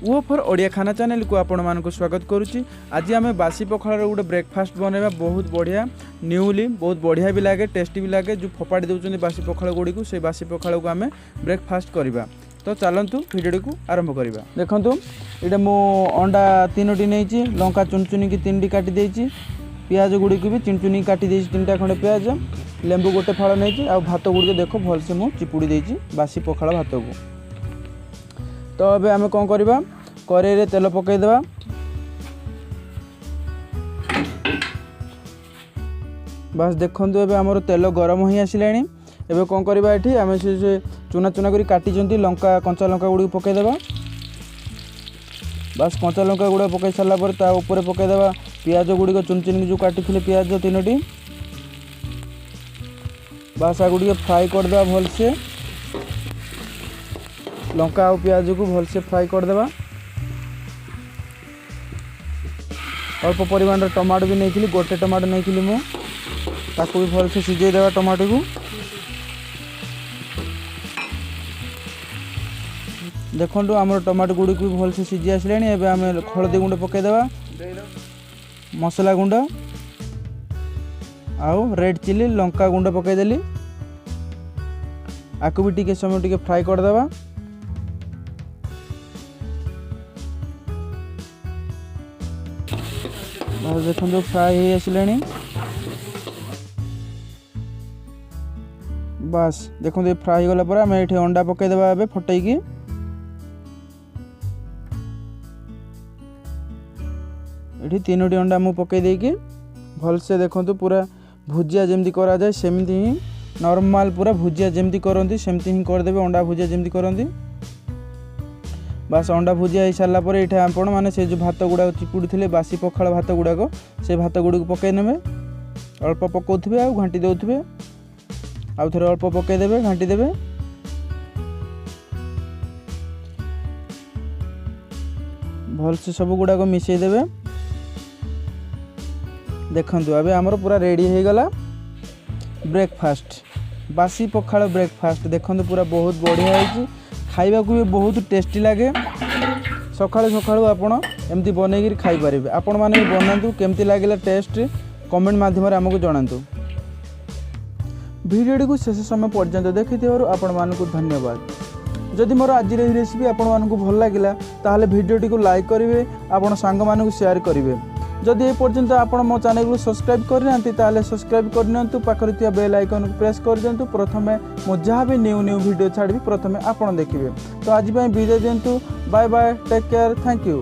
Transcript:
वो फॉर ओडिया खाना चैनल को आपण मानक स्वागत करुच्ची। आज आम बासी पखाड़ गोटे ब्रेकफास्ट बनवा बहुत बढ़िया न्यूली बहुत बढ़िया भी लगे टेस्टी भी लगे। जो फोपाड़ी दौरान बासी पखाड़ गुड़ी को से बासी पखाड़ को आम ब्रेकफास्ट करवा। तो चलतु भिडियो को आरंभ करवा। देखु ये मो अंडा 3टी नहीं लंका चुन चुनी की 3टी काटी देती पियाज गुड़ी को भी चुन चुनी काटी देती 3टा खंडे पियाज लेंबू गोटे फल नहीं आ भात गुड़ी देख भलसे मुझे चिपुड़ी देती बासी पखाड़ भात को। तो अब आम कौन करवा कड़ाई रे तेल पकईदेवा बस देखु एबे आमर तेल गरम हो आसला। एबे कौन करवा ये आम से चुना चुना कर काटी लंका कंचा लंका गुड़ी पकईदेवा। बस कंचा लंका गुड़ा पकई सारा पर ता ऊपर पकईदेवा पियाज गुड़ी चुन चुन जो काटी पियाज 3टी बस आ गुड़ी फ्राए करदे भलसे लंका और पियाज को भलसे फ्राए करदे। अल्प परिमाण टमाटो भी नहीं गोटे टमाटो नहीं मुझे भी भलसे सिझेदेवा टमाटो को। देखो आम टमाटो गुड़ी को भी भलसे सिझी आसला। एबे आम हलदी गुंड पकईदेवा मसला गुंड आउ रेड चिली लंका गुंड पकईदेली आपको भी टिके समय टिके फ्राए करदेवा। देखो फ्राए हो आसला। बस देखो ये फ्राए हो गला आम ये अंडा पकईदेवा ए फटैकी ये 3टी अंडा मुझे पकई देकी भलसे देखो पूरा भुजिया जमती करा जाए सेमती ही नॉर्मल पूरा भुजिया जमती करती सेमती ही करदेवे अंडा भुजिया जमती करती। बस अंडा भुजिया हो सारा पर ये आपण मैंने से जो भात गुड़ा चिपुड़ी थे बासी पखाड़ भात गुड़ाक से भात गुड़ी को पकई ने अल्प पकाउे आ घाटी दे आउ थे अल्प पकईदे घाटी देवे। भलसे सब गुड़ाक मिसईदेवे। देखु अब आमर पूरा रेडी हो गला ब्रेकफास्ट बासी पखाड़ ब्रेकफास्ट। देखो पूरा बहुत बढ़िया है खाइबा को भी बहुत टेस्टी लगे। सकाळु सकाळु आपण एमती बनैकी खाई पारे। आपण माने बनातु केमती लागला टेस्ट कमेंट माध्यम आमको जणातु। वीडियो को शेष समय पर्यंत देखिथिबारु आपण मानकु धन्यवाद। जदि मोर आज रेसिपी आपण मानकु भल लागिला ताहाले वीडियो को लाइक करिवे आपण सांग मानकु शेयर करिवे। जदि ए पर्यंत आपण मो चैनल को सब्सक्राइब करनांती ताहाले सब्सक्राइब करनियंतु पाखरे थिया बेल आइकन को प्रेस कर दियंतु प्रथमे मो जहाँ भी न्यू वीडियो छाड़बी प्रथमे आपण देखिबे। तो आज विदाय दियंतु bye bye take care thank you.